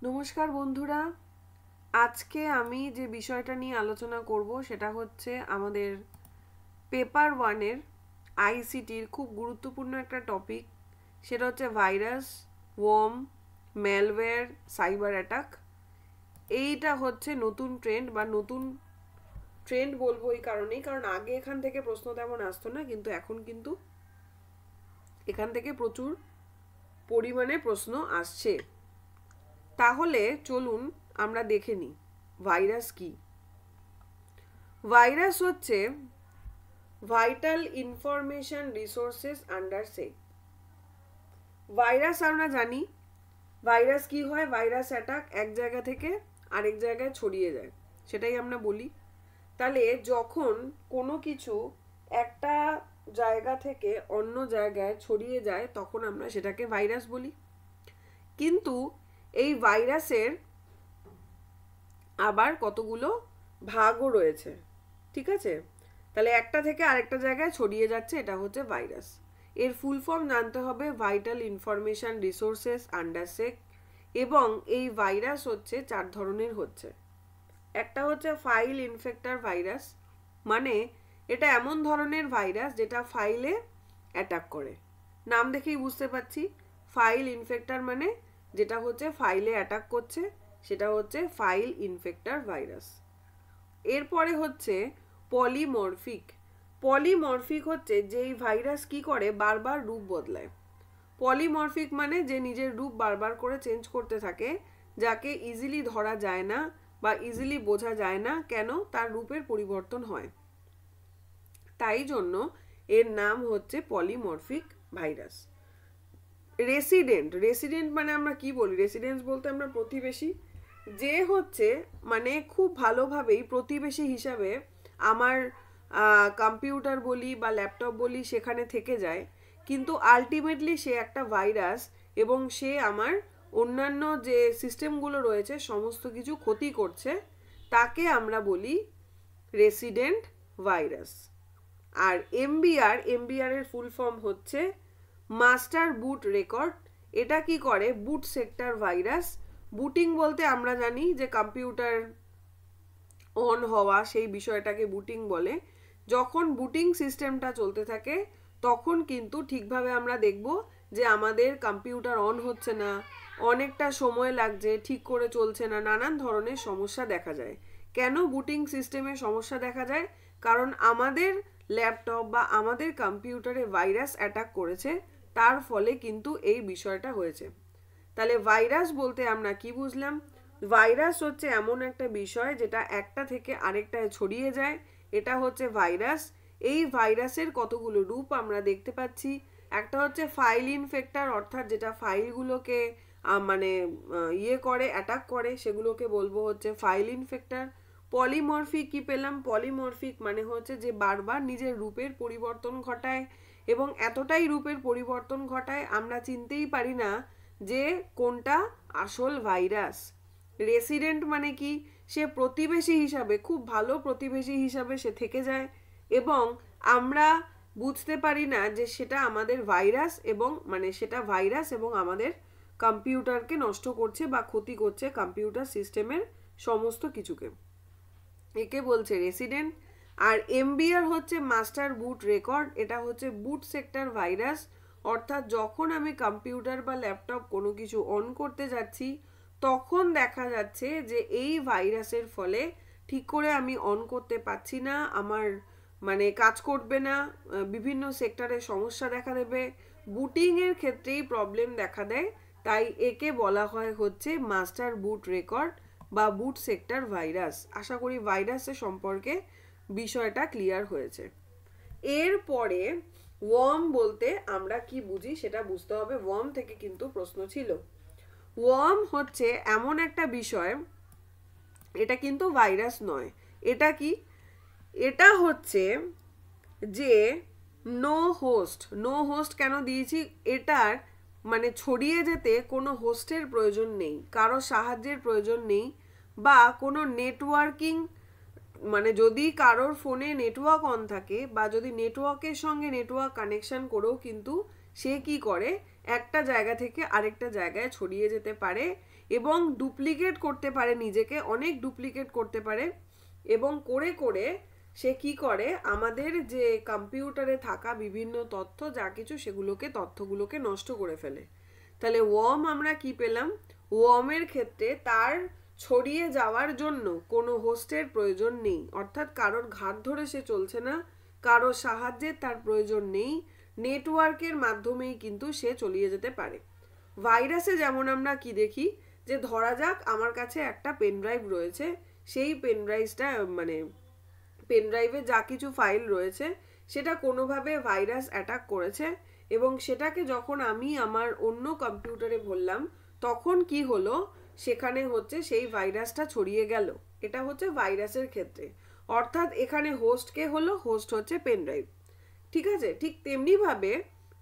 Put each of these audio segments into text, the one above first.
নমস্কার বন্ধুরা, আজকে আমি যে বিষয়টা নিয়ে আলোচনা করব সেটা হচ্ছে আমাদের পেপার ওয়ানের আইসিটির খুব গুরুত্বপূর্ণ একটা টপিক। সেটা হচ্ছে virus, worm, malware, cyber attack. এইটা হচ্ছে নতুন ট্রেন্ড বা নতুন ট্রেন্ড বলবো এই কারণেই, কারণ আগে এখান থেকে প্রশ্ন তেমন আসতো না, কিন্তু এখন কিন্তু এখান থেকে প্রচুর পরিমাণে প্রশ্ন আসছে। তাহলে চলুন আমরা দেখে নিই ভাইরাস কি। ভাইরাস হচ্ছে ভাইটাল ইনফরমেশন রিসোর্সেস আন্ডার সেক। ভাইরাস আমরা জানি ভাইরাস কি হয়, ভাইরাস অ্যাটাক এক জায়গা থেকে আরেক জায়গায় ছড়িয়ে যায়, সেটাই আমরা বলি। তাহলে যখন কোনো কিছু একটা জায়গা থেকে অন্য জায়গায় ছড়িয়ে যায় তখন আমরা সেটাকে ভাইরাস বলি। কিন্তু এই ভাইরাসের আবার কতগুলো ভাগও রয়েছে, ঠিক আছে? তাহলে একটা থেকে আরেকটা জায়গায় ছড়িয়ে যাচ্ছে, এটা হচ্ছে ভাইরাস। এর ফুল ফর্ম জানতে হবে ভাইটাল ইনফরমেশন রিসোর্সেস আন্ডার সেক। এবং এই ভাইরাস হচ্ছে 4 ধরনের হচ্ছে। একটা হচ্ছে ফাইল ইনফেক্টর ভাইরাস, মানে এটা এমন ধরনের ভাইরাস যেটা ফাইলে অ্যাটাক করে। নাম দেখেই বুঝতে পারছি ফাইল ইনফেক্টর মানে যেটা হচ্ছে ফাইলে অ্যাটাক করছে, সেটা হচ্ছে ফাইল ইনফেক্টর ভাইরাস। এরপরে হচ্ছে পলিমরফিক। পলিমরফিক হচ্ছে যেই ভাইরাস কি করে বারবার রূপ বদলায়। পলিমরফিক মানে যে নিজের রূপ বারবার করে চেঞ্জ করতে থাকে, যাকে ইজিলি ধরা যায় না বা ইজিলি বোঝা যায় না কেন তার রূপের পরিবর্তন হয়, তাই জন্য এর নাম হচ্ছে পলিমরফিক ভাইরাস। রেসিডেন্ট, রেসিডেন্ট মানে আমরা কি বলি? রেসিডেন্স বলতে আমরা প্রতিবেশী। যে হচ্ছে মানে খুব ভালোভাবেই প্রতিবেশী হিসাবে আমার কম্পিউটার বলি বা ল্যাপটপ বলি সেখানে থেকে যায়, কিন্তু আলটিমেটলি সে একটা ভাইরাস এবং সে আমার অন্যান্য যে সিস্টেমগুলো রয়েছে সমস্ত কিছু ক্ষতি করছে, তাকে আমরা বলি রেসিডেন্ট ভাইরাস। আর এমবিআর, এমবিআর এর ফুল ফর্ম হচ্ছে মাস্টার বুট রেকর্ড। এটা কি করে? Boot sector virus. বুটিং বলতে আমরা জানি যে কম্পিউটার অন হওয়া, সেই বিষয়টাকে বুটিং বলে। যখন বুটিং সিস্টেমটা চলতে থাকে তখন কিন্তু ঠিকভাবে আমরা দেখব যে আমাদের কম্পিউটার অন হচ্ছে না, অনেকটা সময় লাগছে, ঠিক করে চলছে না, নানান ধরনের সমস্যা দেখা যায়। কেন বুটিং সিস্টেমে সমস্যা দেখা যায়? কারণ আমাদের ল্যাপটপ বা আমাদের কম্পিউটারে ভাইরাস অ্যাটাক করেছে, তার ফলে কিন্তু এই বিষয়টা হয়েছে। তাহলে ভাইরাস বলতে আমরা কি বুঝলাম? ভাইরাস হচ্ছে এমন একটা বিষয় যেটা একটা থেকে আরেকটায় ছড়িয়ে যায়, এটা হচ্ছে ভাইরাস। এই ভাইরাসের কতগুলো রূপ আমরা দেখতে পাচ্ছি। একটা হচ্ছে ফাইল ইনফেক্টর, অর্থাৎ যেটা ফাইলগুলোকে মানে ইয়ে করে, অ্যাটাক করে, সেগুলোকে বলবো হচ্ছে ফাইল ইনফেক্টর। পলিমরফিক কি পেলাম? পলিমরফিক মানে হচ্ছে যে বারবার নিজের রূপের পরিবর্তন ঘটায় এবং এতটাই রূপের পরিবর্তন ঘটায় আমরা চিনতেই পারি না যে কোনটা আসল ভাইরাস। রেসিডেন্ট মানে কি? সে প্রতিবেশী হিসাবে, খুব ভালো প্রতিবেশী হিসাবে সে থেকে যায় এবং আমরা বুঝতে পারি না যে সেটা আমাদের ভাইরাস এবং মানে সেটা ভাইরাস এবং আমাদের কম্পিউটারকে নষ্ট করছে বা ক্ষতি করছে কম্পিউটার সিস্টেমের সমস্ত কিছুকে। একে বলছে রেসিডেন্ট। আর এমবিআর হচ্ছে মাস্টার বুট রেকর্ড। এটা হচ্ছে বুট সেক্টর ভাইরাস, অর্থাৎ যখন আমি কম্পিউটার বা ল্যাপটপ কোনো কিছু অন করতে যাচ্ছি তখন দেখা যাচ্ছে যে এই ভাইরাসের ফলে ঠিক করে আমি অন করতে পারছি না, আমার মানে কাজ করবে না, বিভিন্ন সেক্টরে সমস্যা দেখা দেবে, বুটিংয়ের ক্ষেত্রেই প্রবলেম দেখা দেয়। তাই একে বলা হয় হচ্ছে মাস্টার বুট রেকর্ড বা বুট সেক্টর ভাইরাস। আশা করি ভাইরাসের সম্পর্কে বিষয়টা ক্লিয়ার হয়েছে। এরপরে ওয়ার্ম বলতে আমরা কি বুঝি সেটা বুঝতে হবে। ওয়ার্ম থেকে কিন্তু প্রশ্ন ছিল। ওয়ার্ম হচ্ছে এমন একটা বিষয়, এটা কিন্তু ভাইরাস নয়। এটা কি? এটা হচ্ছে যে নো হোস্ট। নো হোস্ট কেন দিয়েছি? এটার মানে ছড়িয়ে যেতে কোনো হোস্টের প্রয়োজন নেই, কারো সাহায্যের প্রয়োজন নেই, বা কোনো নেটওয়ার্কিং মানে যদি কারোর ফোনে নেটওয়ার্ক অন থাকে বা যদি নেটওয়ার্কের সঙ্গে নেটওয়ার্ক কানেকশন করেও কিন্তু সে কি করে একটা জায়গা থেকে আরেকটা জায়গায় ছড়িয়ে যেতে পারে এবং ডুপ্লিকেট করতে পারে, নিজেকে অনেক ডুপ্লিকেট করতে পারে, এবং করে করে সে কি করে আমাদের যে কম্পিউটারে থাকা বিভিন্ন তথ্য যা কিছু তথ্যগুলোকে নষ্ট করে ফেলে। তাহলে ওয়ার্ম আমরা কি পেলাম? ওয়ার্মের ক্ষেত্রে তার ছড়িয়ে যাওয়ার জন্য কোনো হোস্টের প্রয়োজন নেই, অর্থাৎ কারোর ঘাট ধরে সে চলছে না, কারোর সাহায্যের তার প্রয়োজন নেই, নেটওয়ার্কের মাধ্যমেই কিন্তু সে ছড়িয়ে যেতে পারে। ভাইরাসে যেমন আমরা কি দেখি, যে ধরা যাক আমার কাছে একটা পেনড্রাইভ রয়েছে, সেই পেনড্রাইভে যা কিছু ফাইল রয়েছে সেটা কোনোভাবে ভাইরাস অ্যাটাক করেছে, এবং সেটাকে যখন আমি আমার অন্য কম্পিউটারে ভরলাম তখন কি হলো, সেখানে হচ্ছে সেই ভাইরাসটা ছড়িয়ে গেল। এটা হচ্ছে ভাইরাসের ক্ষেত্রে, অর্থাৎ এখানে হোস্ট কে হলো? হোস্ট হচ্ছে পেনড্রাইভ। ঠিক আছে, ঠিক তেমনিভাবে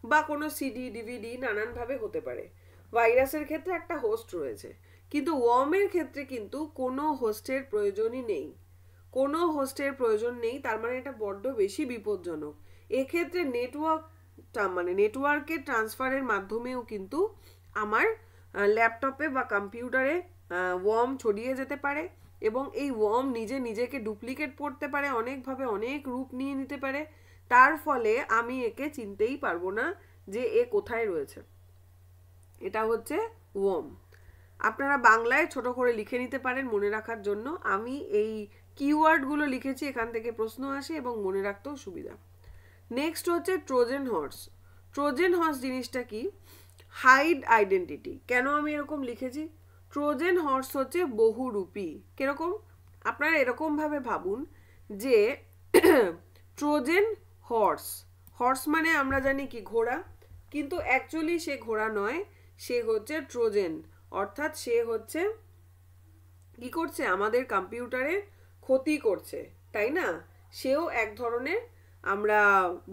বা কোনো সিডি ডিভিডি নানানভাবে হতে পারে। ভাইরাসের ক্ষেত্রে একটা হোস্ট রয়েছে, কিন্তু ওয়ার্মের ক্ষেত্রে কিন্তু কোনো হোস্টের প্রয়োজনই নেই, কোনো হোস্টের প্রয়োজন নেই। তার মানে এটা বড্ড বেশি বিপজ্জনক। এক্ষেত্রে নেটওয়ার্কের ট্রান্সফারের মাধ্যমেও কিন্তু আমার ল্যাপটপে বা কম্পিউটারে ওয়ার্ম ছড়িয়ে যেতে পারে, এবং এই ওয়ার্ম নিজেকে ডুপ্লিকেট করতে পারে, অনেকভাবে অনেক রূপ নিয়ে নিতে পারে। তার ফলে আমি একে চিনতেই পারবো না যে এ কোথায় রয়েছে। এটা হচ্ছে ওয়ার্ম। আপনারা বাংলায় ছোট করে লিখে নিতে পারেন মনে রাখার জন্য। আমি এই কিওয়ার্ডগুলো লিখেছি, এখান থেকে প্রশ্ন আসে এবং মনে রাখতেও সুবিধা। নেক্সট হচ্ছে ট্রোজান হর্স। ট্রোজান হর্স জিনিসটা কি? Hide identity. কেন আমি এরকম লিখেছি? ট্রোজান হর্স হচ্ছে বহুরূপী। কিরকম? আপনারা এরকমভাবে ভাবুন যে ট্রোজান হর্স, হর্স মানে আমরা জানি কি ঘোড়া, কিন্তু অ্যাকচুয়ালি সে ঘোড়া নয়, সে হচ্ছে ট্রোজান, অর্থাৎ সে হচ্ছে কি করছে? আমাদের কম্পিউটারে ক্ষতি করছে, তাই না? সেও এক ধরনের আমরা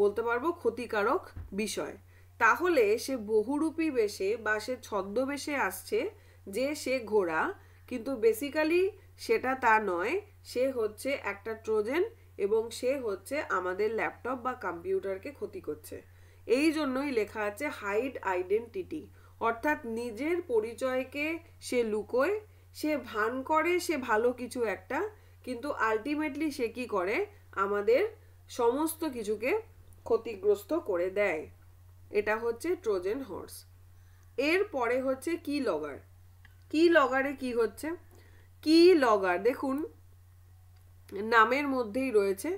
বলতে পারবো ক্ষতিকারক বিষয়। তাহলে সে বহুরূপী বেশে বা সে ছদ্মবেশে আসছে যে সে ঘোড়া, কিন্তু বেসিক্যালি সেটা তা নয়, সে হচ্ছে একটা ট্রোজান এবং সে হচ্ছে আমাদের ল্যাপটপ বা কম্পিউটারকে ক্ষতি করছে। এই জন্যই লেখা আছে হাইড আইডেন্টিটি, অর্থাৎ নিজের পরিচয়কে সে লুকোয়, সে ভান করে সে ভালো কিছু একটা, কিন্তু আলটিমেটলি সে কি করে? আমাদের সমস্ত কিছুকে ক্ষতিগ্রস্ত করে দেয়। এটা হচ্ছে ট্রোজান হর্স। এর পরে হচ্ছে কি লগার। কি লগারে কি হচ্ছে? কি লগার দেখুন নামের মধ্যেই রয়েছে,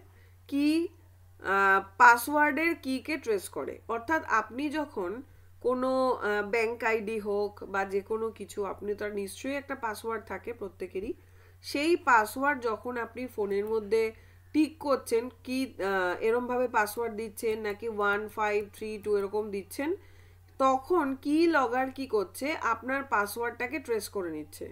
কি পাসওয়ার্ডের কিকে ট্রেস করে, অর্থাৎ আপনি যখন কোনো ব্যাংক আইডি হোক বা যে কোনো কিছু, আপনি তার নিশ্চয়ই একটা পাসওয়ার্ড থাকে প্রত্যেকেরই, সেই পাসওয়ার্ড যখন আপনি ফোনের মধ্যে টিক করছেন, কি এরমভাবে পাসওয়ার্ড দিচ্ছেন নাকি 1532 এরকম দিচ্ছেন, তখন কি লগার কি করছে? আপনার পাসওয়ার্ডটাকে ট্রেস করে নিচ্ছে।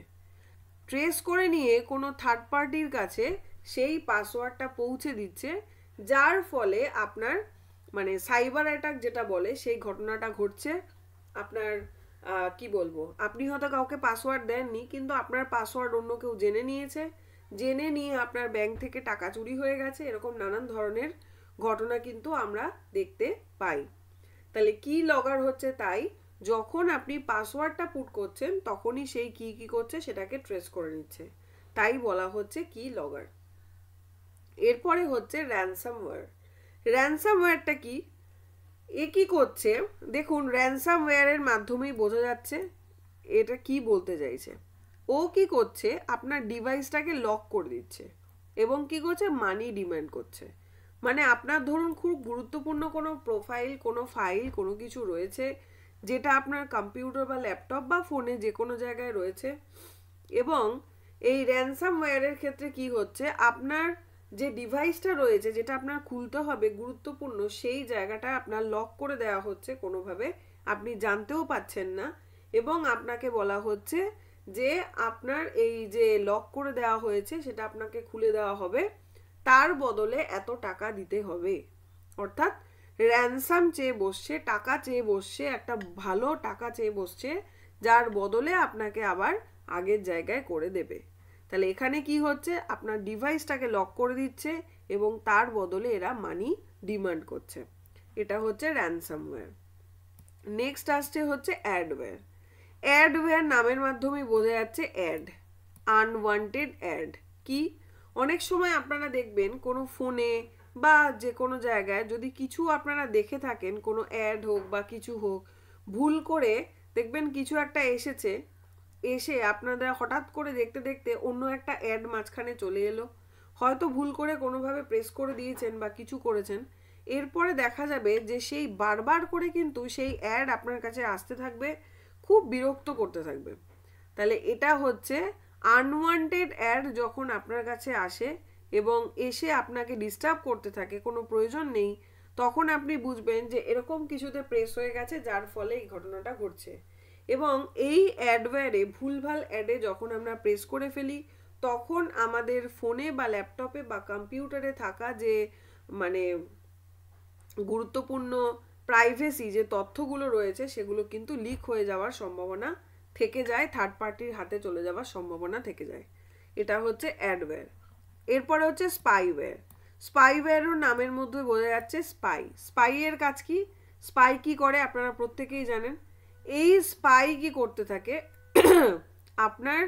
ট্রেস করে নিয়ে কোনো থার্ড পার্টির কাছে সেই পাসওয়ার্ডটা পৌঁছে দিচ্ছে, যার ফলে আপনার সাইবার অ্যাটাক যেটা বলে সেই ঘটনাটা ঘটছে। আপনার কি বলবো, আপনি হয়তো কাউকে পাসওয়ার্ড দেননি, কিন্তু আপনার পাসওয়ার্ড অন্য কেউ জেনে নিয়েছে, জেনে নিয়ে আপনার ব্যাংক থেকে টাকা চুরি হয়ে গেছে। এরকম নানান ধরনের ঘটনা কিন্তু আমরা দেখতে পাই। তাহলে কি লগার হচ্ছে তাই, যখন আপনি পাসওয়ার্ডটা পুট করছেন তখনই সেই কি করছে সেটাকে ট্রেস করে নিচ্ছে, তাই বলা হচ্ছে কি লগার। এরপরে হচ্ছে র্যানসামওয়্যার। র্যানসামওয়্যারটা কি? এ কি করছে দেখুন, র্যানসামওয়্যারের মাধ্যমেই বোঝা যাচ্ছে এটা কি বলতে চাইছে। ও কি করছে? আপনার ডিভাইসটাকে লক করে দিচ্ছে এবং কি করছে? মানি ডিমান্ড করছে। আপনার ধরুন খুব গুরুত্বপূর্ণ কোনো প্রোফাইল, কোনো ফাইল, কোনো কিছু রয়েছে যেটা আপনার কম্পিউটার বা ল্যাপটপ বা ফোনে যে কোনো জায়গায় রয়েছে, এবং এই র্যানসামওয়্যারের ক্ষেত্রে কি হচ্ছে? আপনার যে ডিভাইসটা রয়েছে যেটা আপনার খুলতে হবে গুরুত্বপূর্ণ, সেই জায়গাটা আপনার লক করে দেওয়া হচ্ছে কোনোভাবে, আপনি জানতেও পাচ্ছেন না, এবং আপনাকে বলা হচ্ছে যে আপনার এই যে লক করে দেওয়া হয়েছে সেটা আপনাকে খুলে দেওয়া হবে, তার বদলে এত টাকা দিতে হবে। অর্থাৎ র্যানসাম চেয়ে বসছে, টাকা চেয়ে বসছে, একটা ভালো টাকা চেয়ে বসছে, যার বদলে আপনাকে আবার আগের জায়গায় করে দেবে। তাহলে এখানে কি হচ্ছে? আপনার ডিভাইসটাকে লক করে দিচ্ছে এবং তার বদলে এরা মানি ডিমান্ড করছে। এটা হচ্ছে র্যানসামওয়্যার। নেক্সট আসছে হচ্ছে অ্যাডওয়্যার। অ্যাডওয়্যার নামের মাধ্যমে বোঝা যাচ্ছে অ্যাড, আনওয়ান্টেড অ্যাড। কি, অনেক সময় আপনারা দেখবেন কোনো ফোনে বা যে কোনো জায়গায় যদি কিছু আপনারা দেখে থাকেন, কোনো অ্যাড হোক বা কিছু হোক, ভুল করে দেখবেন কিছু একটা এসেছে, এসে আপনারা হঠাৎ করে দেখতে দেখতে অন্য একটা অ্যাড মাঝখানে চলে এলো, হয়তো ভুল করে কোনোভাবে প্রেস করে দিয়েছেন বা কিছু করেছেন, এরপরে দেখা যাবে যে সেই বারবার করে কিন্তু সেই অ্যাড আপনার কাছে আসতে থাকবে, খুব বিরক্ত করতে থাকবে। তাহলে এটা হচ্ছে আনওয়ান্টেড অ্যাড যখন আপনার কাছে আসে এবং এসে আপনাকে ডিস্টার্ব করতে থাকে, কোনো প্রয়োজন নেই, তখন আপনি বুঝবেন যে এরকম কিছুতে প্রেস হয়ে গেছে যার ফলে এই ঘটনাটা ঘটছে। এবং এই অ্যাডওয়্যারে, ভুলভাল অ্যাডে যখন আমরা প্রেস করে ফেলি, তখন আমাদের ফোনে বা ল্যাপটপে বা কম্পিউটারে থাকা যে মানে গুরুত্বপূর্ণ প্রাইভেসি যে তথ্যগুলো রয়েছে সেগুলো কিন্তু লিক হয়ে যাওয়ার সম্ভাবনা থেকে যায়, থার্ড পার্টির হাতে চলে যাওয়ার সম্ভাবনা থেকে যায়। এটা হচ্ছে অ্যাডওয়্যার। এরপরে হচ্ছে স্পাইওয়্যার। স্পাইওয়্যারও নামের মধ্যে বোঝা যাচ্ছে স্পাই। স্পাইয়ের কাজ কি? স্পাই কি করে আপনারা প্রত্যেকেই জানেন। এই স্পাই কি করতে থাকে, আপনার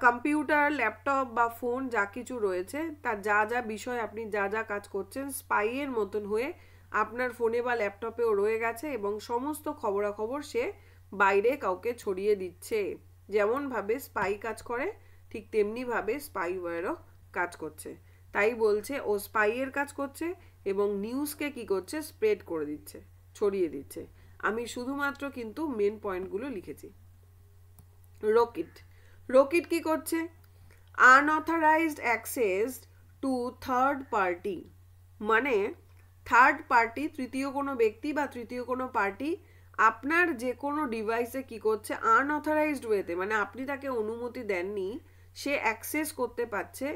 কম্পিউটার, ল্যাপটপ বা ফোন যা কিছু রয়েছে তার যা যা বিষয় আপনি যা যা কাজ করছেন, স্পাইয়ের মতন হয়ে আপনার ফোনে বা ল্যাপটপেও রয়ে গেছে এবং সমস্ত খবরাখবর সে বাইরে কাউকে ছড়িয়ে দিচ্ছে। যেমনভাবে স্পাই কাজ করে ঠিক তেমনিভাবে স্পাইওয়্যারও কাজ করছে। তাই বলছে ও স্পাইয়ের কাজ করছে এবং নিউজকে কি করছে, স্প্রেড করে দিচ্ছে, ছড়িয়ে দিচ্ছে। আমি শুধুমাত্র কিন্তু মেন পয়েন্টগুলো লিখেছি। রকিট। রকিট কি করছে? Unauthorised access to third party, মানে থার্ড পার্টি, তৃতীয় কোনো ব্যক্তি বা তৃতীয় কোনো পার্টি আপনার যে কোনো ডিভাইসে কি করছে, আনঅথরাইজড ওয়েতে, মানে আপনি তাকে অনুমতি দেননি, সে অ্যাক্সেস করতে পারছে।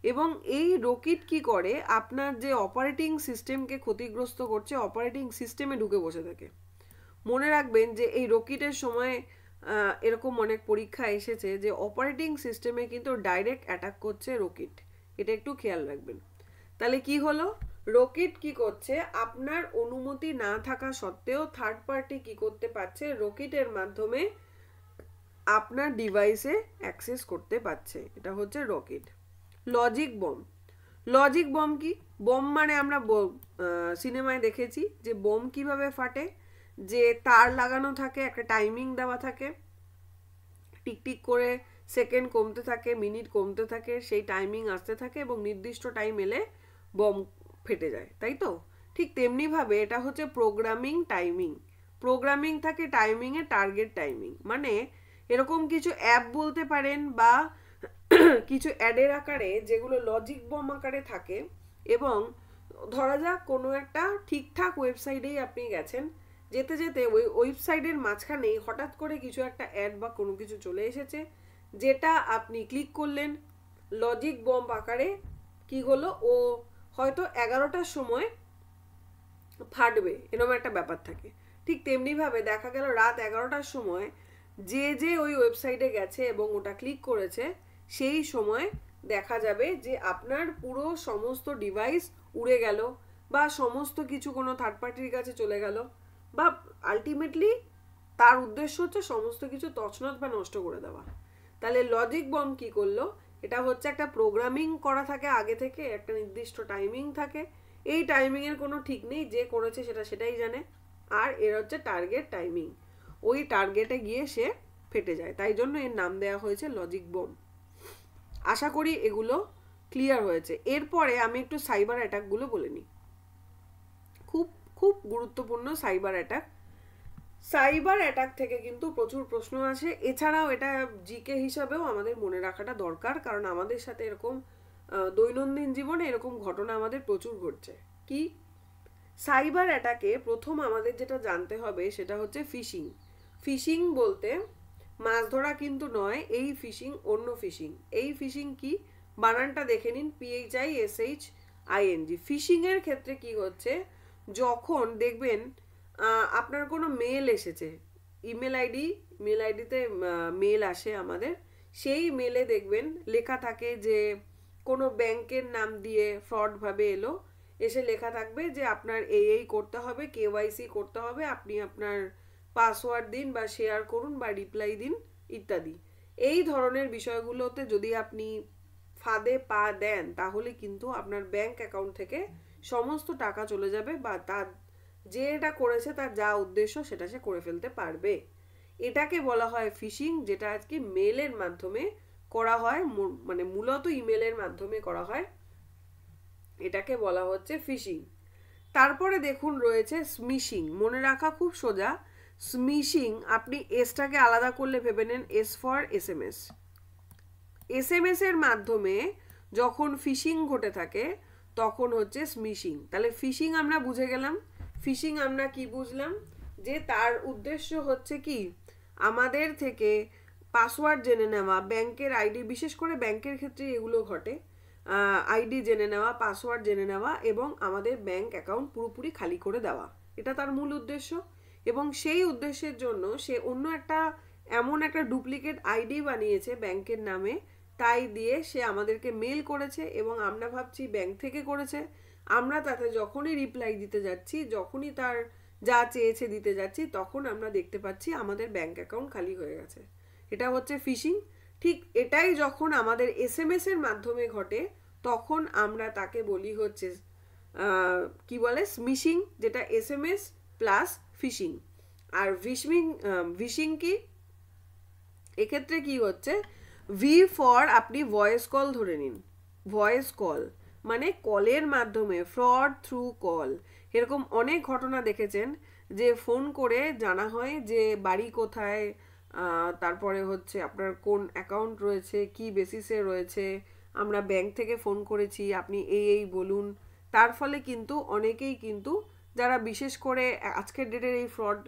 এবং এই রকিট কি করে, আপনার যে অপারেটিং সিস্টেমকে ক্ষতিগ্রস্ত করছে, অপারেটিং সিস্টেমে ঢুকে বসে থাকে। মনে রাখবেন যে এই রকিটের সময় এরকম অনেক পরীক্ষা এসেছে যে অপারেটিং সিস্টেমে কিন্তু ডাইরেক্ট অ্যাটাক করছে রকিট, এটা একটু খেয়াল রাখবেন। তাহলে কি হলো, রকিট কি করছে, আপনার অনুমতি না থাকা সত্ত্বেও থার্ড পার্টি কি করতে পারছে, রকিটের মাধ্যমে আপনার ডিভাইসে অ্যাক্সেস করতে পারছে। এটা হচ্ছে rocket. Logic bomb. Logic bomb কি? বম মানে আমরা সিনেমায় দেখেছি যে বম কিভাবে ফাটে, যে তার লাগানো থাকে, একটা টাইমিং দেওয়া থাকে, টিকটিক করে সেকেন্ড কমতে থাকে, মিনিট কমতে থাকে, সেই টাইমিং আসতে থাকে এবং নির্দিষ্ট টাইম এলে বম ফেটে যায়, তাই তো? ঠিক তেমনিভাবে এটা হচ্ছে প্রোগ্রামিং টাইমিং। প্রোগ্রামিং থাকে টাইমিংয়ে, টার্গেট টাইমিং, মানে এরকম কিছু অ্যাপ বলতে পারেন বা কিছু অ্যাডের আকারে যেগুলো লজিক বম আকারে থাকে। এবং ধরা যাক কোনো একটা ঠিকঠাক ওয়েবসাইটেই আপনি গেছেন, যেতে যেতে ওই ওয়েবসাইটের মাঝখানেই হঠাৎ করে কিছু একটা অ্যাড বা কোনো কিছু চলে এসেছে, যেটা আপনি ক্লিক করলেন, লজিক বম আকারে কি হলো, ও হয়তো 11টার সময় ফাটবে, এরকম একটা ব্যাপার থাকে। ঠিক তেমনিভাবে দেখা গেল রাত 11টার সময় যে যে ওই ওয়েবসাইটে গেছে এবং ওটা ক্লিক করেছে, সেই সময় দেখা যাবে যে আপনার পুরো সমস্ত ডিভাইস উড়ে গেল বা সমস্ত কিছু কোনো থার্ড পার্টির কাছে চলে গেল, বা আলটিমেটলি তার উদ্দেশ্য হচ্ছে সমস্ত কিছু তছনছ বা নষ্ট করে দেওয়া। তাহলে লজিক বম কি করলো, এটা হচ্ছে একটা প্রোগ্রামিং করা থাকে আগে থেকে, একটা নির্দিষ্ট টাইমিং থাকে, এই টাইমিংয়ের কোনো ঠিক নেই, যে করেছে সেটা সেটাই জানে, আর এর হচ্ছে টার্গেট টাইমিং, ওই টার্গেটে গিয়ে সে ফেটে যায়, তাই জন্য এর নাম দেওয়া হয়েছে লজিক বম। আশা করি এগুলো ক্লিয়ার হয়েছে। এরপরে আমি একটু সাইবার অ্যাটাকগুলো বলে নিই। খুব খুব গুরুত্বপূর্ণ সাইবার অ্যাটাক। সাইবার অ্যাটাক থেকে কিন্তু প্রচুর প্রশ্ন আসে, এছাড়াও এটা জিকে হিসাবেও আমাদের মনে রাখাটা দরকার, কারণ আমাদের সাথে এরকম দৈনন্দিন জীবনে এরকম ঘটনা আমাদের প্রচুর ঘটছে। কি, সাইবার অ্যাটাকে প্রথম আমাদের যেটা জানতে হবে সেটা হচ্ছে ফিশিং। ফিশিং বলতে মাছ ধরা কিন্তু নয়, এই ফিশিং অন্য ফিশিং। এই ফিশিং কি, বানানটা দেখে নিন, PHISHING। ফিশিংয়ের ক্ষেত্রে কি হচ্ছে, যখন দেখবেন আপনার কোনো মেল এসেছে, মেল আইডিতে মেল আসে আমাদের, সেই মেলে দেখবেন লেখা থাকে যে কোনো ব্যাংকের নাম দিয়ে ফ্রডভাবে এলো, এসে লেখা থাকবে যে আপনার এই করতে হবে, KYC করতে হবে, আপনি আপনার পাসওয়ার্ড দিন বা শেয়ার করুন বা রিপ্লাই দিন ইত্যাদি। এই ধরনের বিষয়গুলোতে যদি আপনি ফাঁদে পা দেন তাহলে কিন্তু আপনার ব্যাংক অ্যাকাউন্ট থেকে সমস্ত টাকা চলে যাবে বা তার যে এটা করেছে তার যা উদ্দেশ্য সেটা সে করে ফেলতে পারবে। এটাকে বলা হয় ফিশিং, যেটা আজকে মেলের মাধ্যমে করা হয়, মানে মূলত ইমেলের মাধ্যমে করা হয়, এটাকে বলা হচ্ছে ফিশিং। তারপরে দেখুন রয়েছে স্মিশিং। মনে রাখা খুব সোজা। স্মিশিং আপনি এসটাকে আলাদা করলে ভেবে নেন এস ফর এসএমএস। এসএমএস এর মাধ্যমে যখন ফিশিং ঘটে থাকে তখন হচ্ছে স্মিশিং। তাহলে ফিশিং আমরা বুঝে গেলাম। ফিশিং আমরা কি বুঝলাম, যে তার উদ্দেশ্য হচ্ছে কি আমাদের থেকে পাসওয়ার্ড জেনে নেওয়া, ব্যাংকের আইডি, বিশেষ করে ব্যাংকের ক্ষেত্রে এগুলো ঘটে, আইডি জেনে নেওয়া, পাসওয়ার্ড জেনে নেওয়া এবং আমাদের ব্যাংক অ্যাকাউন্ট পুরোপুরি খালি করে দেওয়া, এটা তার মূল উদ্দেশ্য। এবং সেই উদ্দেশ্যের জন্য সে অন্য একটা এমন একটা ডুপ্লিকেট আইডি বানিয়েছে ব্যাংকের নামে, তাই দিয়ে সে আমাদেরকে মেল করেছে এবং আমরা ভাবছি ব্যাংক থেকে করেছে। আমরা তাতে যখনই রিপ্লাই দিতে যাচ্ছি, যখনই তার যা চেয়েছে দিতে যাচ্ছি, তখন আমরা দেখতে পাচ্ছি আমাদের ব্যাংক অ্যাকাউন্ট খালি হয়ে গেছে। এটা হচ্ছে ফিশিং। ঠিক এটাই যখন আমাদের এসএমএস এর মাধ্যমে ঘটে তখন আমরা তাকে বলি হচ্ছে কি বলে স্মিশিং, যেটা এসএমএস প্লাস ফিশিং। আর ভিশিং কি, এক্ষেত্রে কি হচ্ছে, ভি ফর আপনি ভয়েস কল ধরে নিন। ভয়েস কল মানে কলের মাধ্যমে, ফ্রড থ্রু কল। এরকম অনেক ঘটনা দেখেছেন যে ফোন করে জানা হয় যে বাড়ি কোথায়, তারপরে হচ্ছে আপনার কোন অ্যাকাউন্ট রয়েছে, কি বেসিসে রয়েছে, আমরা ব্যাংক থেকে ফোন করেছি, আপনি এই বলুন। তার ফলে কিন্তু অনেকেই কিন্তু যারা বিশেষ করে আজকের ডেটের এই ফ্রড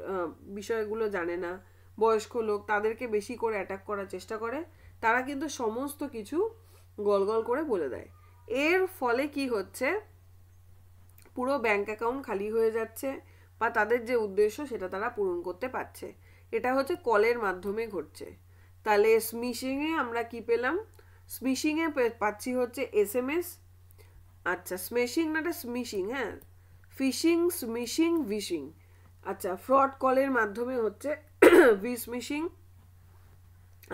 বিষয়গুলো জানে না, বয়স্ক লোক, তাদেরকে বেশি করে অ্যাটাক করার চেষ্টা করে। তারা কিন্তু সমস্ত কিছু গলগল করে বলে দেয়। এর ফলে কি হচ্ছে, পুরো ব্যাংক অ্যাকাউন্ট খালি হয়ে যাচ্ছে বা তাদের যে উদ্দেশ্য সেটা তারা পূরণ করতে পারছে। এটা হচ্ছে কলের মাধ্যমে ঘটছে। তাহলে স্মিশিংয়ে আমরা কি পেলাম, স্মিশিংয়ে পাচ্ছি হচ্ছে এসএমএস, আচ্ছা স্মেশিং না এটা স্মিশিং, হ্যাঁ ফিশিং, স্মিশিং, ভিশিং। আচ্ছা ফ্রড কলের মাধ্যমে হচ্ছে ভিসমিশিং।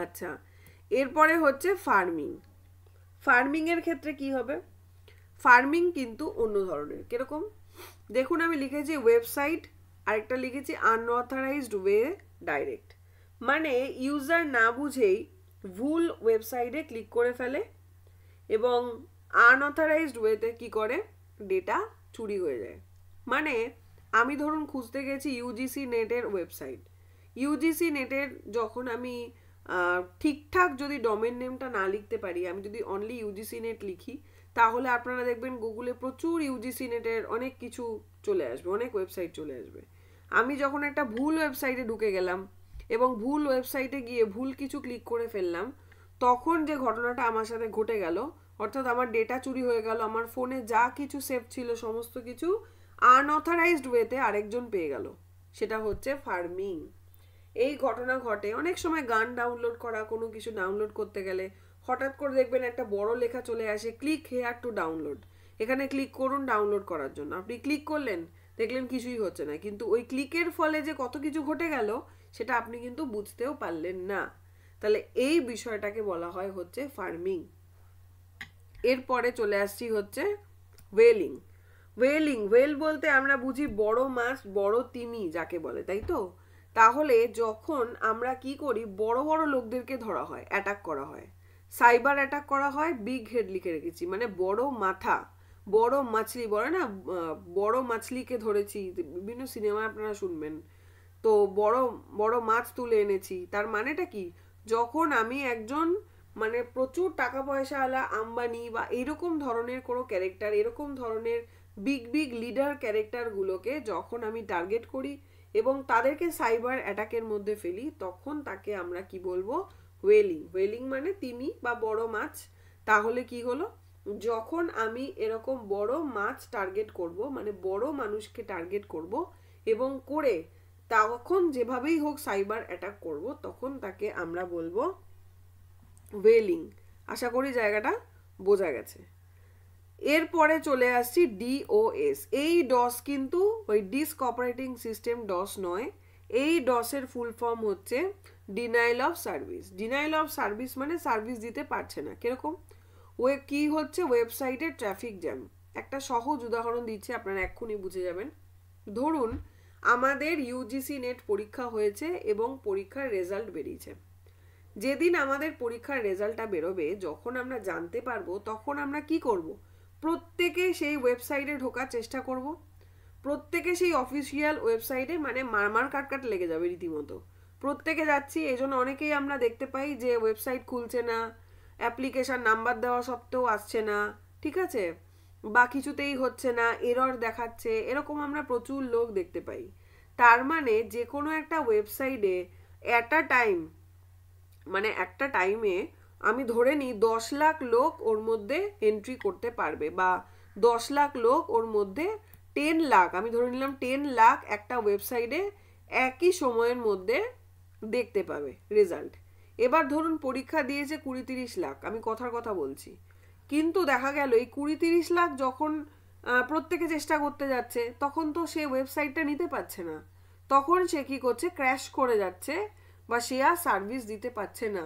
আচ্ছা এরপরে হচ্ছে ফার্মিং। ফার্মিং এর ক্ষেত্রে কি হবে, ফার্মিং কিন্তু অন্য ধরনের। কিরকম দেখুন, আমি লিখেছি ওয়েবসাইট, আরেকটা লিখেছি আনঅথরাইজড ওয়ে ডাইরেক্ট। মানে ইউজার না বুঝেই ভুল ওয়েবসাইটে ক্লিক করে ফেলে এবং আনঅথরাইজড ওয়েতে কি করে, ডেটা চুরি হয়ে যায়। মানে আমি ধরুন খুঁজতে গেছি ইউজিসি নেটের ওয়েবসাইট, ইউজিসি নেটের যখন আমি ঠিকঠাক যদি ডোমেন নেমটা না লিখতে পারি, আমি যদি অনলি ইউজিসি নেট লিখি, তাহলে আপনারা দেখবেন গুগলে প্রচুর ইউজিসি নেটের অনেক কিছু চলে আসবে, অনেক ওয়েবসাইট চলে আসবে। আমি যখন একটা ভুল ওয়েবসাইটে ঢুকে গেলাম এবং ভুল ওয়েবসাইটে গিয়ে ভুল কিছু ক্লিক করে ফেললাম, তখন যে ঘটনাটা আমার সাথে ঘটে গেল, অর্থাৎ আমার ডেটা চুরি হয়ে গেল, আমার ফোনে যা কিছু সেভ ছিল সমস্ত কিছু আনঅথরাইজড ওয়েতে আরেকজন পেয়ে গেল, সেটা হচ্ছে ফার্মিং। এই ঘটনা ঘটে অনেক সময়। গান ডাউনলোড করা, কোনো কিছু ডাউনলোড করতে গেলে হঠাৎ করে দেখবেন একটা বড় লেখা চলে আসে, ক্লিক হেয়ার টু ডাউনলোড, এখানে ক্লিক করুন ডাউনলোড করার জন্য। আপনি ক্লিক করলেন, দেখলেন কিছুই হচ্ছে না, কিন্তু ওই ক্লিকের ফলে যে কত কিছু ঘটে গেল সেটা আপনি কিন্তু বুঝতেও পারলেন না। তাহলে এই বিষয়টাকে বলা হয় হচ্ছে ফার্মিং। এরপরে চলে আসছি হচ্ছে ওয়েলিং। ওয়েলিং, ওয়েল বলতে আমরা বুঝি বড় মাছ, বড় তিমি যাকে বলে, তাই তো? তাহলে যখন আমরা কি করি, বড় বড় লোকদেরকে ধরা হয়, অ্যাটাক করা হয়, সাইবার অ্যাটাক করা হয়, বিগ হেড লিখে রেখেছি, মানে বড় মাথা, বড় মাছলি বলে না, বড় মাছলিকে ধরেছি, বিভিন্ন সিনেমায় আপনারা শুনবেন। তো বড় বড় মাছ তুলে এনেছি, তার মানেটা কি, যখন আমি একজন মানে প্রচুর টাকা পয়সাওয়ালা আম্বানি বা এরকম ধরনের কোনো ক্যারেক্টার, এরকম ধরনের বিগ বিগ লিডার ক্যারেক্টারগুলোকে যখন আমি টার্গেট করি এবং তাদেরকে সাইবার অ্যাটাকের মধ্যে ফেলি, তখন তাকে আমরা কি বলবো, ওয়েলিং। ওয়েলিং মানে তিমি বা বড় মাছ। তাহলে কি হলো, যখন আমি এরকম বড় মাছ টার্গেট করব, মানে বড় মানুষকে টার্গেট করব এবং করে তখন যেভাবেই হোক সাইবার অ্যাটাক করব, তখন তাকে আমরা বলবো ওয়েলিং। আশা করি জায়গাটা বোঝা গেছে। এরপরে চলে আসছি ডিওএস। এই ডস কিন্তু ওই ডিস্ক অপারেটিং সিস্টেম ডস নয়, এই ডসের ফুল ফর্ম হচ্ছে denial of service. Denial of service মানে সার্ভিস দিতে পারছে না। কিরকম? কি হচ্ছে? ওয়েবসাইটের ট্রাফিক জ্যাম। একটা সহজ উদাহরণ দিচ্ছি, আপনারা এক্ষুনি বুঝে যাবেন। ধরুন আমাদের ইউজিসি নেট পরীক্ষা হয়েছে এবং পরীক্ষার রেজাল্ট বেরিয়েছে। যেদিন আমাদের পরীক্ষার রেজাল্টটা বেরোবে, যখন আমরা জানতে পারবো, তখন আমরা কি করব? প্রত্যেকে সেই ওয়েবসাইটে ঢোকার চেষ্টা করব। প্রত্যেকে সেই অফিসিয়াল ওয়েবসাইটে মানে মারমার কাটকাট লেগে যাবে রীতিমতো। প্রত্যেকে যাচ্ছি, এই জন্য অনেকেই আমরা দেখতে পাই যে ওয়েবসাইট খুলছে না, অ্যাপ্লিকেশন নাম্বার দেওয়া সত্ত্বেও আসছে না, ঠিক আছে, বা কিছুতেই হচ্ছে না, এরর দেখাচ্ছে, এরকম আমরা প্রচুর লোক দেখতে পাই। তার মানে যে কোনো একটা ওয়েবসাইটে অ্যাট আ টাইম, মানে একটা টাইমে আমি ধরে নিই 10 লাখ লোক ওর মধ্যে এন্ট্রি করতে পারবে, বা 10 লাখ লোক ওর মধ্যে 10 লাখ, আমি ধরে নিলাম 10 লাখ একটা ওয়েবসাইটে একই সময়ের মধ্যে দেখতে পাবে রেজাল্ট। এবার ধরুন পরীক্ষা দিয়েছে 20-30 লাখ, আমি কথার কথা বলছি, কিন্তু দেখা গেল এই 20-30 লাখ যখন প্রত্যেকে চেষ্টা করতে যাচ্ছে, তখন তো সে ওয়েবসাইটটা নিতে পারছে না। তখন সে কি করছে? ক্র্যাশ করে যাচ্ছে, বা সে আর সার্ভিস দিতে পারছে না।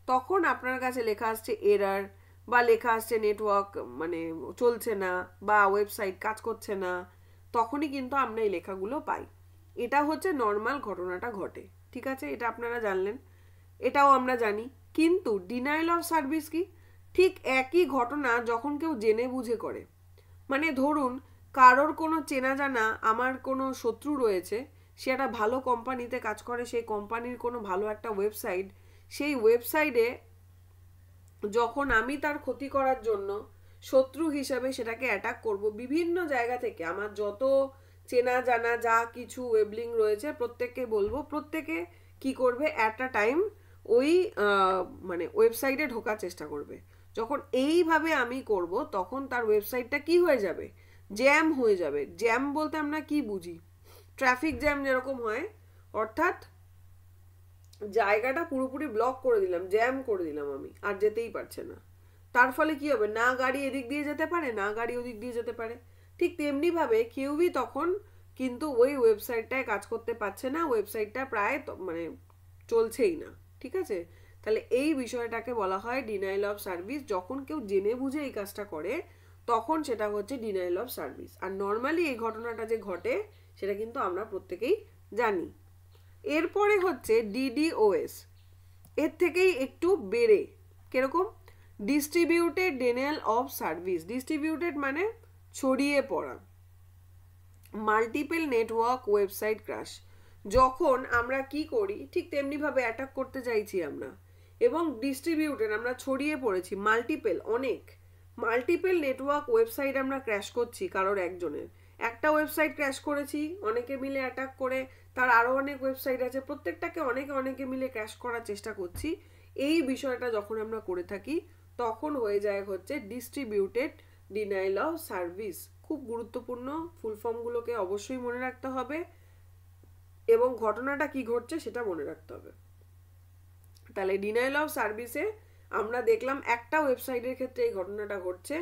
তখন আপনার কাছে লেখা আসছে এরার, বা লেখা আসছে নেটওয়ার্ক মানে চলছে না, বা ওয়েবসাইট কাজ করছে না। তখনই কিন্তু আমরা এই লেখাগুলো পাই। এটা হচ্ছে নর্মাল ঘটনাটা ঘটে, ঠিক আছে, এটা আপনারা জানলেন, এটাও আমরা জানি। কিন্তু ডিনাইল অফ সার্ভিস কি? ঠিক একই ঘটনা যখন কেউ জেনে বুঝে করে। মানে ধরুন কারোর কোনো চেনা জানা, আমার কোনো শত্রু রয়েছে, সে একটা ভালো কোম্পানিতে কাজ করে, সেই কোম্পানির কোনো ভালো একটা ওয়েবসাইট, সেই ওয়েবসাইটে যখন আমি তার ক্ষতি করার জন্য শত্রু হিসাবে সেটাকে অ্যাটাক করব, বিভিন্ন জায়গা থেকে আমার যত চেনা জানা যা কিছু ওয়েবলিং রয়েছে প্রত্যেককে বলবো, প্রত্যেকে কি করবে? অ্যাট আ টাইম ওই মানে ওয়েবসাইটে ঢোকার চেষ্টা করবে। যখন এইভাবে আমি করব, তখন তার ওয়েবসাইটটা কি হয়ে যাবে? জ্যাম হয়ে যাবে। জ্যাম বলতে আমরা কি বুঝি? ট্রাফিক জ্যাম যেরকম হয়, অর্থাৎ জায়গাটা পুরোপুরি ব্লক করে দিলাম, জ্যাম করে দিলাম, আমি আর যেতেই পারছে না। তার ফলে কি হবে? না গাড়ি এদিক দিয়ে যেতে পারে, না গাড়ি ওদিক দিয়ে যেতে পারে। ঠিক তেমনিভাবে কেউই তখন কিন্তু ওই ওয়েবসাইটটায় কাজ করতে পারছে না, ওয়েবসাইটটা প্রায় মানে চলছেই না, ঠিক আছে। তাহলে এই বিষয়টাকে বলা হয় ডিনাইল অফ সার্ভিস। যখন কেউ জেনে বুঝে এই কাজটা করে, তখন সেটা হচ্ছে ডিনাইল অফ সার্ভিস। আর নর্মালি এই ঘটনাটা যে ঘটে, সেটা কিন্তু আমরা প্রত্যেকেই জানি। এরপরে হচ্ছে ডিডিওএস, এর থেকেই একটু বেড়ে, কিরকম? Distributed denial of service. Distributed মানে ছড়িয়ে পড়া। Multiple network website crash. যখন আমরা কি করি, ঠিক তেমনিভাবে অ্যাটাক করতে চাইছি আমরা, এবং ডিস্ট্রিবিউটেড আমরা ছড়িয়ে পড়েছি, মাল্টিপল অনেক, মাল্টিপল নেটওয়ার্ক ওয়েবসাইট আমরা ক্র্যাশ করছি কারোর একজনের। একটা ওয়েবসাইট ক্র্যাশ করেছি অনেকে মিলে অ্যাটাক করে, তার আরও অনেক ওয়েবসাইট আছে, প্রত্যেকটাকে অনেকে অনেকে মিলে ক্র্যাশ করার চেষ্টা করছি। এই বিষয়টা যখন আমরা করে থাকি, তখন হয়ে যায় হচ্ছে ডিস্ট্রিবিউটেড ডিনাইল অফ সার্ভিস। খুব গুরুত্বপূর্ণ, ফুল ফর্মগুলোকে অবশ্যই মনে রাখতে হবে, এবং ঘটনাটা কি ঘটছে সেটা মনে রাখতে হবে। তাহলে ডিনাইল অফ সার্ভিসে আমরা দেখলাম একটা ওয়েবসাইটের ক্ষেত্রে এই ঘটনাটা ঘটছে,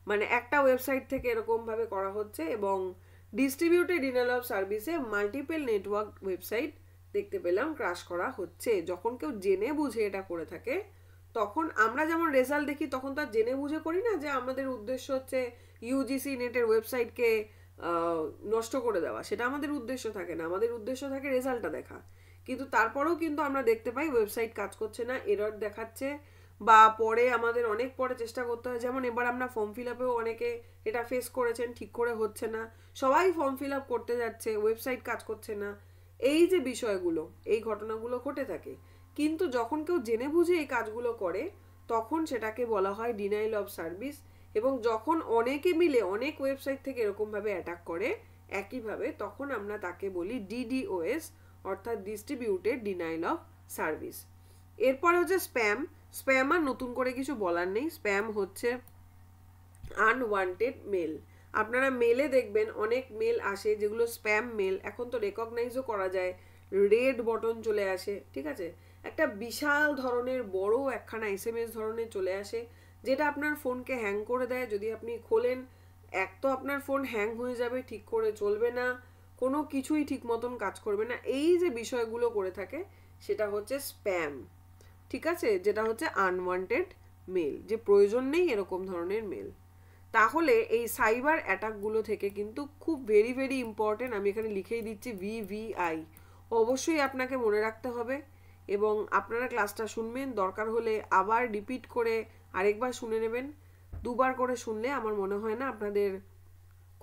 মানে একটা ওয়েবসাইট থেকে এরকমভাবে করা হচ্ছে, এবং ডিস্ট্রিবিউটেড ডিনাইল অফ সার্ভিসে মাল্টিপল নেটওয়ার্ক ওয়েবসাইট দেখতে পেলাম ক্রাশ করা হচ্ছে। যখন কেউ জেনে বুঝে এটা করে থাকে, তখন আমরা যেমন রেজাল্ট দেখি, তখন তো আর জেনে বুঝে করি না যে আমাদের উদ্দেশ্য হচ্ছে ইউজিসি নেটের ওয়েবসাইটকে নষ্ট করে দেওয়া, সেটা আমাদের উদ্দেশ্য থাকে না। আমাদের উদ্দেশ্য থাকে রেজাল্টটা দেখা। কিন্তু তারপরেও কিন্তু আমরা দেখতে পাই ওয়েবসাইট কাজ করছে না, এরর দেখাচ্ছে, বা পরে আমাদের অনেক পরে চেষ্টা করতে হয়। যেমন এবার আমরা ফর্ম ফিল আপেও অনেকে এটা ফেস করেছেন, ঠিক করে হচ্ছে না, সবাই ফর্ম ফিল আপ করতে যাচ্ছে, ওয়েবসাইট কাজ করছে না। এই যে বিষয়গুলো, এই ঘটনাগুলো ঘটে থাকে। কিন্তু যখন কেউ জেনে বুঝে এই কাজগুলো করে, তখন সেটাকে বলা হয় ডিনাইল অফ সার্ভিস। এবং যখন অনেকে মিলে অনেক ওয়েবসাইট থেকে এরকমভাবে অ্যাটাক করে একইভাবে, তখন আমরা তাকে বলি ডিডিওএস, অর্থাৎ ডিস্ট্রিবিউটেড ডিনাইল অফ সার্ভিস। এরপর হচ্ছে স্প্যাম। স্প্যাম আর নতুন করে কিছু বলার নেই। স্প্যাম হচ্ছে আনওয়ান্টেড মেল। আপনারা মেলে দেখবেন অনেক মেল আসে যেগুলো স্প্যাম মেল। এখন তো রেকগনাইজও করা যায়, রেড বটন চলে আসে, ঠিক আছে, একটা বিশাল ধরনের বড় একখানা SMS ধরনের চলে আসে, যেটা আপনার ফোনকে হ্যাং করে দেয়। যদি আপনি খোলেন, এক তো আপনার ফোন হ্যাং হয়ে যাবে, ঠিক করে চলবে না, কোনো কিছুই ঠিক মতন কাজ করবে না, এই যে বিষয়গুলো করে থাকে সেটা হচ্ছে স্প্যাম, ঠিক আছে, যেটা হচ্ছে আনওয়ান্টেড মেল, যে প্রয়োজন নেই এরকম ধরনের মেল। তাহলে এই সাইবার অ্যাটাকগুলো থেকে কিন্তু খুব ভেরি ভেরি ইম্পর্টেন্ট, আমি এখানে লিখেই দিচ্ছি VVI, অবশ্যই আপনাকে মনে রাখতে হবে। এবং আপনারা ক্লাসটা শুনবেন, দরকার হলে আবার রিপিট করে আরেকবার শুনে নেবেন। দুবার করে শুনলে আমার মনে হয় না আপনাদের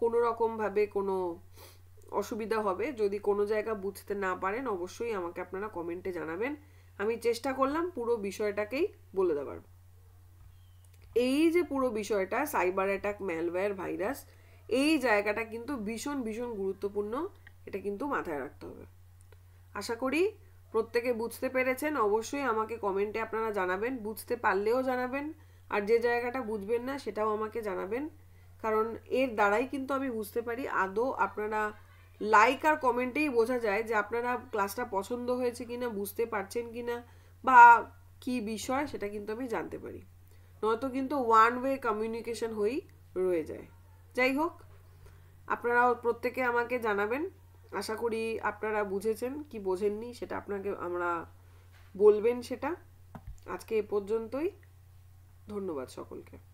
কোনো রকমভাবে কোনো অসুবিধা হবে। যদি কোনো জায়গা বুঝতে না পারেন অবশ্যই আমাকে আপনারা কমেন্টে জানাবেন, আমি চেষ্টা করলাম পুরো বিষয়টাকেই বলে দেওয়ার। এই যে পুরো বিষয়টা সাইবার অ্যাটাক, ম্যালওয়্যার, ভাইরাস, এই জায়গাটা কিন্তু ভীষণ ভীষণ গুরুত্বপূর্ণ, এটা কিন্তু মাথায় রাখতে হবে। আশা করি প্রত্যেকে বুঝতে পেরেছেন। অবশ্যই আমাকে কমেন্টে আপনারা জানাবেন, বুঝতে পারলেও জানাবেন, আর যে জায়গাটা বুঝবেন না সেটাও আমাকে জানাবেন, কারণ এর দ্বারাই কিন্তু আমি বুঝতে পারি আদৌ আপনারা, লাইক আর কমেন্টেই বোঝা যায় যে আপনারা ক্লাসটা পছন্দ হয়েছে কিনা, বুঝতে পারছেন কিনা, বা কি বিষয় সেটা কিন্তু আমি জানতে পারি। নয়তো কিন্তু ওয়ান ওয়ে কমিউনিকেশন হয়েই রয়ে যায়। যাই হোক, আপনারাও প্রত্যেকে আমাকে জানাবেন। আশা করি আপনারা বুঝেছেন, কি বোঝেননি সেটা আপনাকে আমরা বলবেন সেটা। আজকে এ পর্যন্তই, ধন্যবাদ সকলকে।